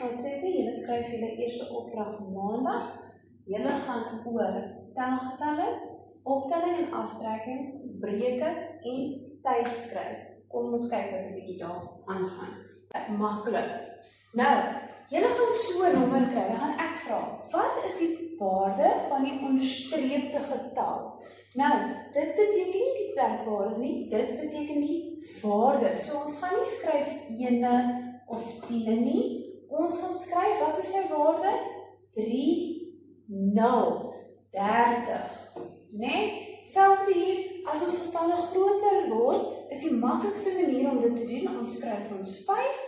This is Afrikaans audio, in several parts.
wat sê sy, julle skryf julle eerste opdrag maandag, julle gaan oor telgetalle, optelling en aftrekking, breuke en tyd skryf. Kom ons kyk wat 'n bietjie daar aangaan. Maklik. Nou, julle gaan so 'n nommer kry, dan gaan ek vra, wat is die waarde van die onderstreepte getal? Nou, dit beteken nie die plekwaarde nie, dit beteken die waarde. So ons gaan nie skryf 1 of 10 nie, ons gaan skryf, wat is sy waarde? 30. Nee? Selfde hier, as ons getalle groter word, is die maklikste manier om dit te doen, ons skryf ons 5,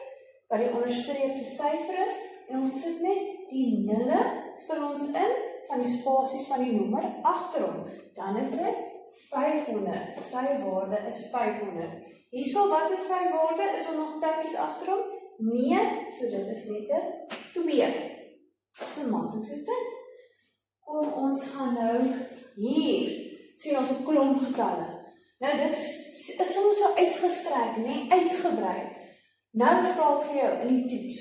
wat die onderstreepte syfer is, en ons sit net die nulle vir ons in, van die spasies van die nommer agterom. Dan is dit 500, sy waarde is 500. Hierso, wat is sy waarde? Is er nog plekkies agterom? Nee, so dit is net 'n 2. So maklik soos dit. Kom, ons gaan nou hier, sien ons 'n klomp getalle. Nou, dit is soms so uitgestrek, nee, uitgebrei. Nou vra ek vir jou in die toets,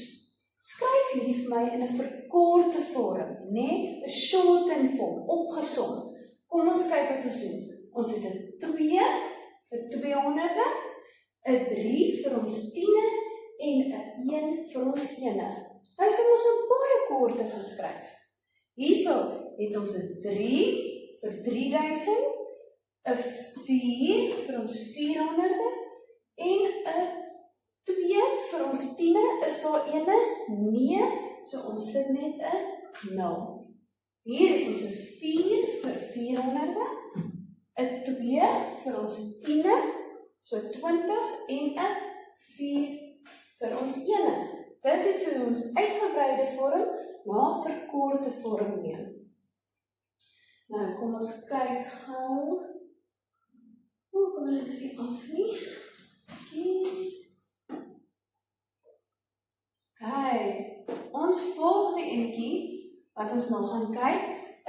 skryf hierdie vir my in 'n verkorte vorm, nee, 'n shortened vorm, opgesom. Kom ons kyk wat ons doen. Ons het 'n 2 vir 200, 'n 3 vir ons 10 en 'n 1 vir ons 1. Nou is ons nou baie korter geskryf. Hierso het ons 'n 3 vir 3000, 'n 4 vir ons 400 en 'n 2 vir ons 10 is daar 1? Nee, so ons sit net 'n 0. Hier het ons 'n 4 vir 400, 'n 2 vir ons 10, so 20 en 'n 4 vir ons 1. Dit is hoe ons uitgebreide vorm na verkorte vorm neem. Nou, kom ons kyk gou. Kom hulle bietjie af nie. Skies. Kyk, ons volgende enetjie, wat ons nog gaan kyk,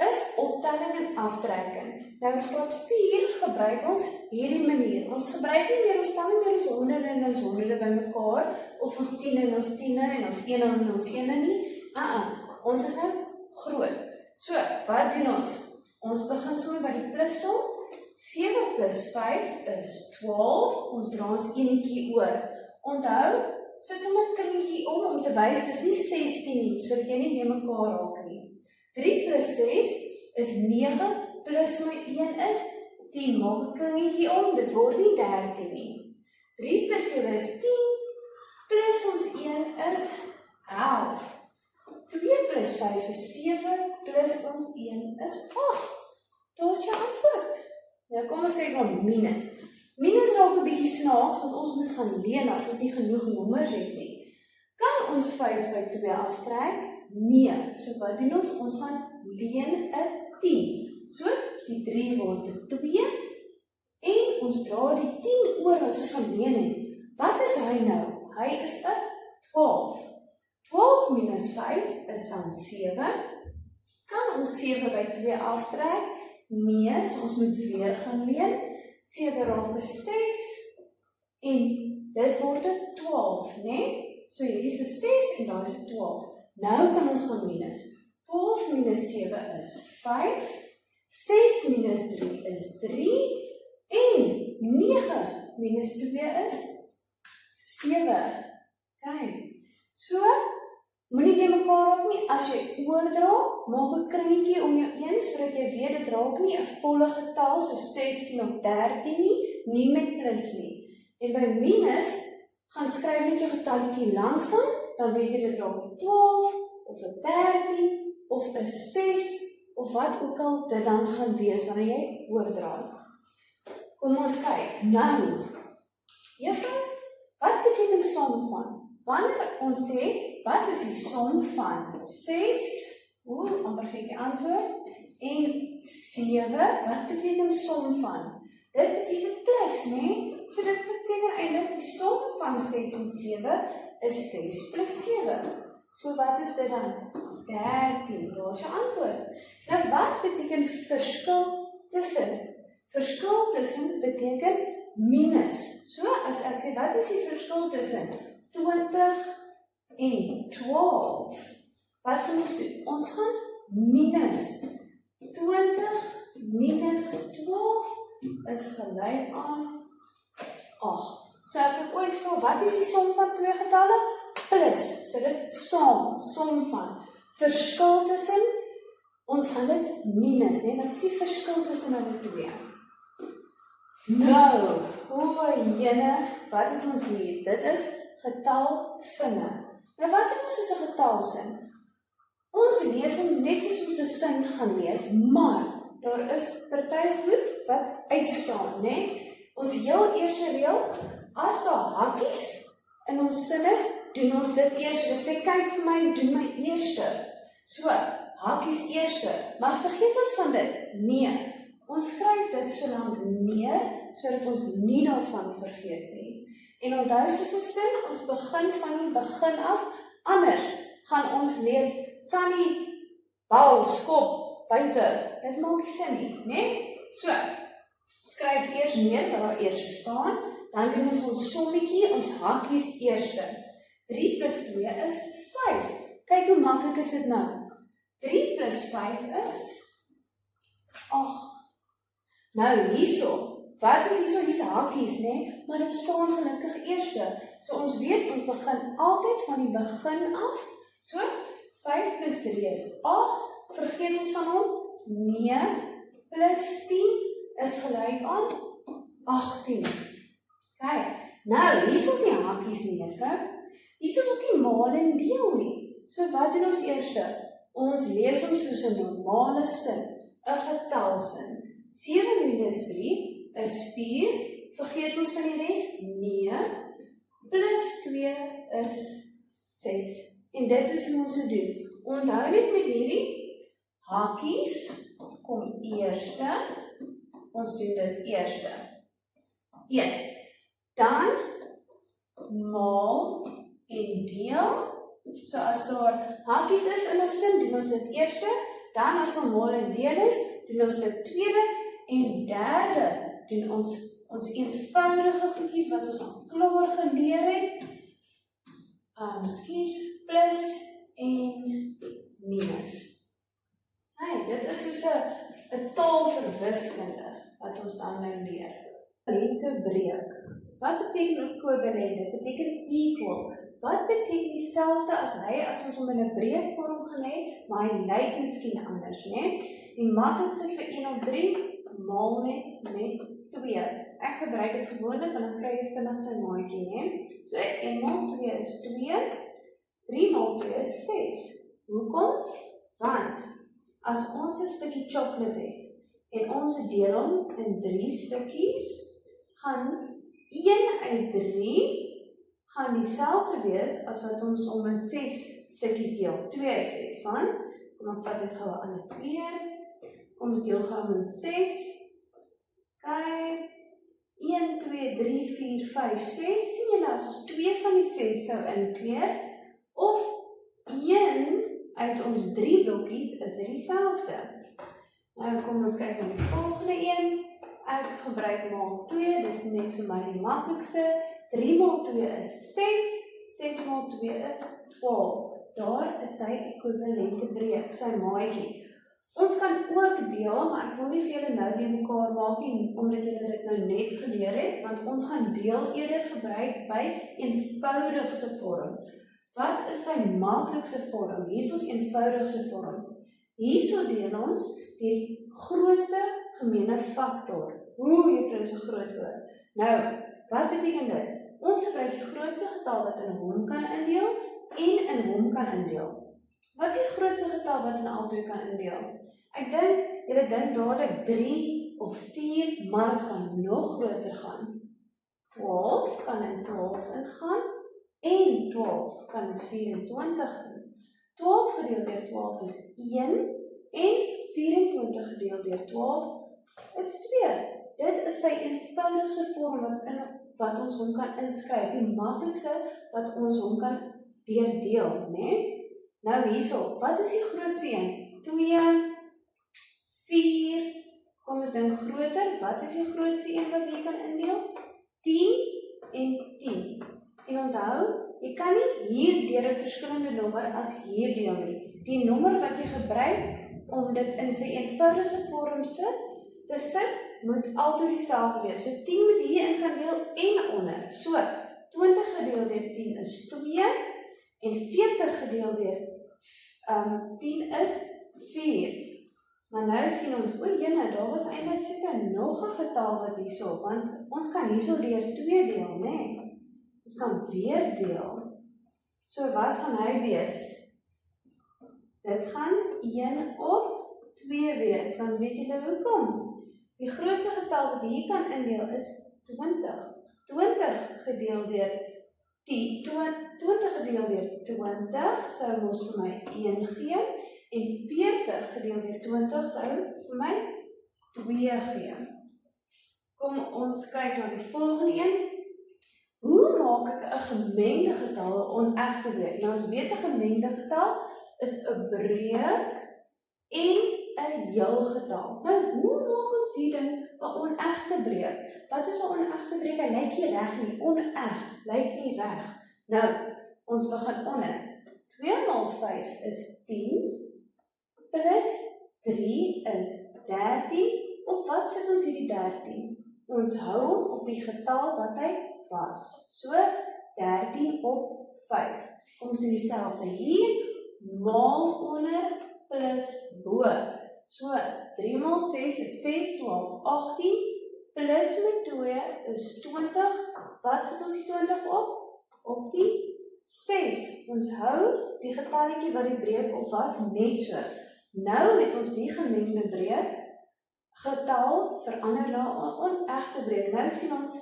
is optelling en aftrekking. Nou in graad 4 gebruik ons hierdie manier. Ons gebruik nie meer, ons tel nie meer ons honderde en ons honderde bymekaar, of ons 10 en ons 10 en ons 1 en ons 1 nie. Ons is nou groot. So, wat doen ons? Ons begin sommer by die plussom. 7 plus 5 is 12. Ons dra ons enetjie oor. Onthou, sit sommer 'n kringetjie om te wys, dis nie 16 nie, sodat jy nie mee mekaar raak nie. 3 plus 6 is 9, plus my 1 is 10. Maak 'n kringetjie om, dit word nie 13 nie. 3 plus 7 is 10, plus ons 1 is 11. 2 plus 5 is 7, plus ons 1 is 8. Daar is jou antwoord. Nou kom ons kyk na minus. Minus raak 'n bietjie snaaks, want ons moet gaan leen as ons nie genoeg nommers het nie. Kan ons 5 by 2 aftrek? Nee. So wat doen ons? Ons gaan leen 'n 10. So, die 3 word 'n 2, en ons dra die 10 oor wat ons gaan leen het. Wat is hy nou? Hy is 'n 12. 12 minus 5 is dan 7. Kan ons 7 by 2 aftrek? Nee, so ons moet weer gaan leen. 7 raak 'n 6, en dit word 'n 12, né? So hierdie is 'n 6 en daar is 'n 12. Nou kan ons gaan minus. 12 minus 7 is 5, 6 minus 3 is 3, en 9 minus 2 is 7. Kyk, so, moenie by mekaar raak nie. As jy oordra, maak 'n kringetjie om jou 1, sodat jy weet dit raak nie 'n volle getal, so 16 of 13 nie met plus nie. En by minus, gaan skryf net jou getalletjie langsam, dan weet jy dit raak 'n 12, of 'n 13, of 'n 6, of wat ook al dit dan gaan wees, wanneer jy oordra. Kom ons kyk, nou, juffrou, wat beteken som van? Wanneer ons sê, wat is die som van 6, amper gee ek die antwoord, en 7, wat beteken som van? Dit beteken plus, nee? So dit beteken eintlik die som van 6 en 7 is 6 plus 7. So wat is dit dan? 13, daar is jou antwoord. Nou wat beteken verskil tussen? Verskil tussen beteken minus. So as ek sê, wat is die verskil tussen 20 en 12. Wat gaan ons doen? Ons gaan minus 20 minus 12 is gelyk aan 8. So as ek ooit vra, wat is die som van twee getalle? Plus, so dit som van verskil tussen, ons gaan dit minus, wat is die verskil tussen hulle twee? Nou, jene, wat het ons hier? Dit is getalsinne. Nou wat het ons soos 'n getalsin? Ons lees hom net soos ons 'n sin gaan lees, maar daar is party goed wat uitstaan, Ons heel eerste reël, as daar hakkies in ons sin is, doen ons dit eers. Dit sê, kyk vir my, doen my eerste. So, hakkies eerste. Maar vergeet ons van dit? Nee. Ons skryf dit solank neer, sodat ons nie daarvan vergeet nie. En onthou soos 'n sin, ons begin van die begin af, anders gaan ons lees, Sunny, bal, skop, buite. Dit maak nie sin nie, So, skryf eers neer wat daar eers staan, dan doen ons sommetjie, ons hakkies eerste. 3 plus 2 is 5. Kyk hoe maklik is dit nou. 3 plus 5 is 8. Nou hierso, wat is hierso? Hier's hakkies, maar dit staan gelukkig eerste. So ons weet, ons begin altyd van die begin af. So, 5 plus 3 is 8. Vergeet ons van hom? Nee, plus 10 is gelyk aan 18. Kyk, nou, hier's ons nie hakkies nie, juffrou. Hier's ons ook nie maal en deel nie. So wat doen ons eerste? Ons lees hom soos 'n normale sin, 'n getalsin. 7 minus 3 is 4. Vergeet ons van die res? Nee. Plus 2 is 6. En dit is hoe ons dit doen. Onthou net met hierdie hakies kom eerste. Ons doen dit eerste. 1. Dan maal en deel. So as daar hakies is in ons sin, doen ons dit eerste. Dan as ons maal en deel is, doen ons dit tweede. En derde, doen ons eenvoudige goedjies wat ons al klaar geleer het. Plus en minus. Dit is soos 'n taal vir wiskunde wat ons dan nou leer. Ekwivalente breek. Wat beteken ekwivalent? Dit beteken equal. Wat beteken dieselfde as ons hom in 'n breekvorm gaan hê, maar hy lyk miskien anders, Die maklikste vir 1 op 3 maal net met 2. Ek gebruik dit gewoonlik en dan kry jy vinnig sy maatjie, So 1 maal 2 is 2, 3 maal 2 is 6. Hoekom? Want as ons 'n stukkie chocolate het en ons deel hom in 3 stukkies, gaan 1 uit 3 gaan dieselfde wees as wat ons hom in 6 stukkies deel. 2 uit 6, want kom ek vat dit gou 'n ander kleur. Kom ons deel gou in 6. Kyk, 1, 2, 3, 4, 5, 6. Sien julle, as ons 2 van die 6 sou inkleur, of 1 uit ons 3 blokkies is dit dieselfde. Nou kom ons kyk na die volgende een. Ek gebruik maal 2, dis net vir my die maklikste. 3 maal 2 is 6, 6 maal 2 is 12. Daar is sy ekwivalente breek, sy maatjie. Ons kan ook deel, maar ek wil nie vir julle nou die mekaar maak nie, omdat julle dit nou net geleer het, want ons gaan deel eerder gebruik by eenvoudigste vorm. Wat is sy maklikste vorm? Hier is ons eenvoudigste vorm. Hierso deel ons die grootste gemeene faktor. Juffrou, is so groot woord. Nou, wat beteken dit? Ons gebruik die grootste getal wat in hom kan indeel en in hom kan indeel. Wat is die grootste getal wat in albei kan indeel? Ek dink, julle dink dadelik 3 of 4, maar ons kan nog groter gaan. 12 kan in 12 ingaan en 12 kan in 24 in. 12 gedeeld deur 12 is 1 en 24 gedeeld deur 12 is 2. Dit is sy eenvoudigste vorm wat ons hom kan inskryf, die maklikste wat ons hom kan deurdeel, Nou hierso, wat is die grootste een? 2, 4, kom ons dink groter, wat is die grootste een wat jy kan indeel? 10 en 10. En onthou, jy kan nie hier deur 'n verskillende nommer as hier deel nie. Die nommer wat jy gebruik om dit in sy eenvoudigste vorm te sit, moet altyd dieselfde wees. So 10 moet hierin kan deel en onder. So 20 gedeel deur 10 is 2 en 40 gedeel deur 10 is 4. Maar nou sien ons, jene, daar was eintlik seker nog 'n getal wat hierso, want ons kan hierso deur 2 deel, né? Ons kan weer deel. So wat gaan hy wees? Dit gaan 1 op 2 wees, want weet julle hoekom? Die grootste getal wat hier kan indeel is 20. 20 gedeel deur 10, 20 gedeel deur 20 sou ons vir my 1 gee, en 40 gedeel deur 20 sou vir my 2 gee. Kom ons kyk na die volgende een. Hoe maak ek 'n gemengde getal 'n onegte breek? Nou ons weet 'n gemengde getal is 'n breek en 'n heel getal. Nou hoe maak ons die ding 'n onegte breek? Wat is 'n onegte breek? Hy lyk nie reg nie. Oneg lyk nie reg. Nou, ons begin onder. 2 maal 5 is 10 plus 3 is 13. Op wat sit ons hierdie 13? Ons hou hom op die getal wat hy was. So 13 op 5. Kom ons doen dieselfde hier. Maal onder plus bo. So 3 maal 6 is 6, 12, 18. Plus met 2 is 20. Wat sit ons die 20 op? Op die 6. Ons hou die getalletjie wat die breek op was net so. Nou het ons die gemengde breek getal verander na 'n onegte breek. Nou sien ons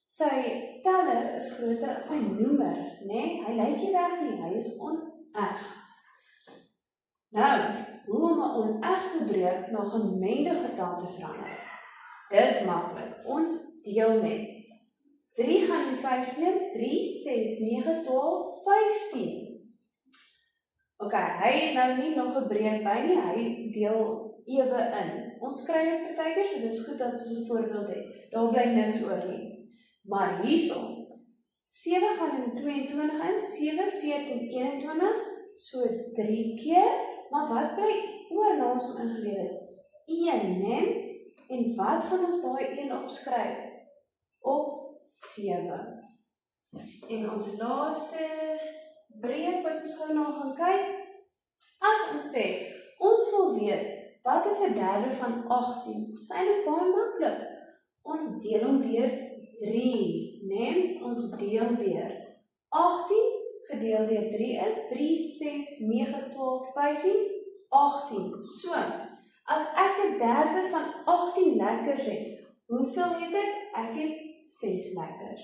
sy teller is groter as sy noemer, né? Hy lyk nie reg nie, hy is oneg. Nou, hoe om 'n onegte breek na 'n gemengde getal te verander? Dis maklik. Ons deel net. 3 gaan in 15, 3, 6, 9, 12, 15. Ok, hy het nou nie nog 'n breek by nie, hy deel ewe in. Ons kry dit partykeer, so dit is goed dat ons 'n voorbeeld het. Daar bly niks oor nie. Maar hierso, 7 gaan in 22 in, 7, 14, 21, so 3 keer, maar wat bly oor na ons hom ingeleer het? 1, né? En wat gaan ons daai 1 opskryf? Op 7. En ons laaste breek wat ons gou na gaan kyk, as ons sê, ons wil weet, wat is 'n derde van 18? Dit is eintlik baie maklik. Ons deel hom deur 3, né? Ons deel deur 18 gedeel deur 3 is 3, 6, 9, 12, 15, 18. So, as ek 'n derde van 18 lekkers het, hoeveel het ek? Ek het 6 lekkers.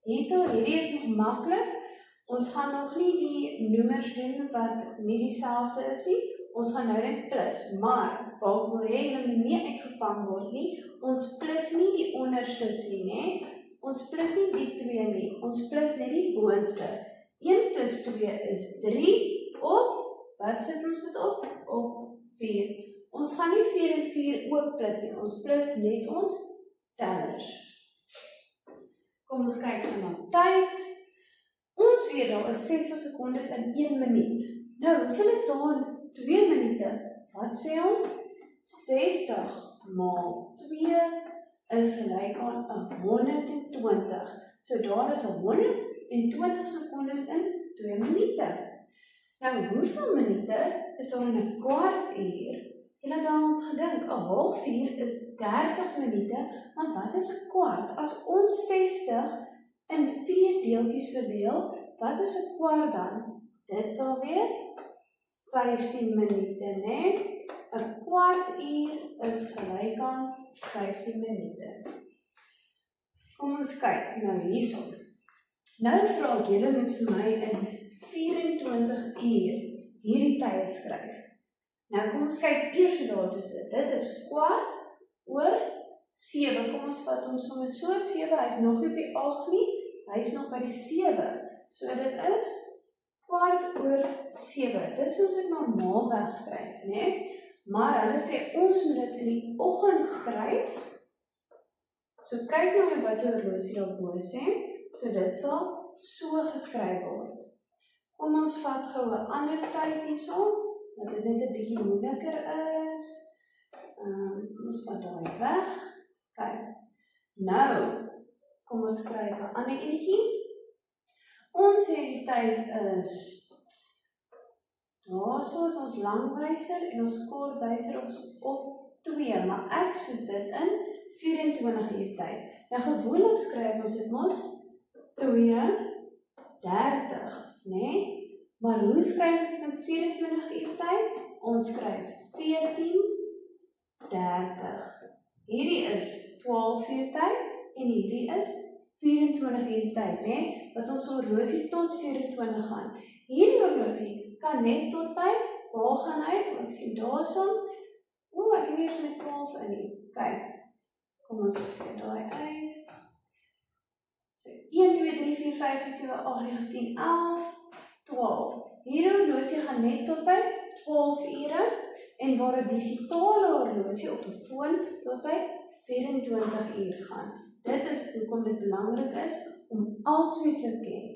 Hierdie is nog maklik. Ons gaan nog nie die noemers doen wat nie dieselfde is nie. Ons gaan nou net plus, maar waar wil jy hulle nie uitgevang word nie? Ons plus nie die onderstes nie, né? Ons plus nie die 2 nie. Ons plus net die boonste. 1 plus 2 is 3 op, wat sit ons dit op? Op 4. Ons gaan nie 4 en 4 ook plus nie. Ons plus net ons tellers. Kom ons kyk na tyd. Ons weet daar is 60 sekondes in 1 minuut. Nou, hoeveel is daar in 2 minute? Wat sê ons? 60 maal 2 is gelyk aan 120. So daar is 120 sekondes in 2 minute. Nou, hoeveel minute is daar in 'n kwartuur? Julle het daaraan gedink, 'n halfuur is 30 minute, maar wat is 'n kwart? As ons 60 in 4 deeltjies verdeel, wat is 'n kwart dan? Dit sal wees 15 minute, né? 'n kwartuur is gelyk aan 15 minute. Kom ons kyk nou hierso. Nou vra ek julle moet vir my in 24 uur hierdie tye skryf. Nou kom ons kyk eers hoe daar tussen. Dit is kwart oor 7. Kom ons vat hom sommer so 7. Hy's nog nie op die 8 nie. Hy's nog by die 7. So dit is kwart oor 7. Dis hoe ons dit normaalweg skryf, né? Maar hulle sê ons moet dit in die oggend skryf. So kyk nou wat jou horlosie daarbo sê. So dit sal so geskryf word. Kom ons vat gou 'n ander tyd hierson, dat dit net 'n bietjie moeiliker is. Kom ons vat daai weg. Kyk. Nou, kom ons skryf 'n ander enetjie. Ons sê die tyd is, daarso is ons langwyser en ons kortwyser op 2, maar ek soek dit in 24 uur tyd. Nou gewoonlik skryf ons dit mos 2:30, né? Maar hoe skryf ons dit in 24 uur tyd? Ons skryf 14:30. Hierdie is 12 uur tyd en hierdie is 24 uur tyd, né? Wat ons horlosie tot 24 gaan. Hierdie horlosie kan net tot by, waar gaan hy? Ek sien daarson. Ek het hier met 12 in nie. Kyk, kom ons gee daai uit. So 1, 2, 3, 4, 5, 6, 7, 8, 9, 10, 11, 12. Hierdie horlosie gaan net tot by 12 ure en waar 'n digitale horlosie op 'n foon tot by 24 uur gaan. Dit is hoekom dit belangrik is om albei te ken.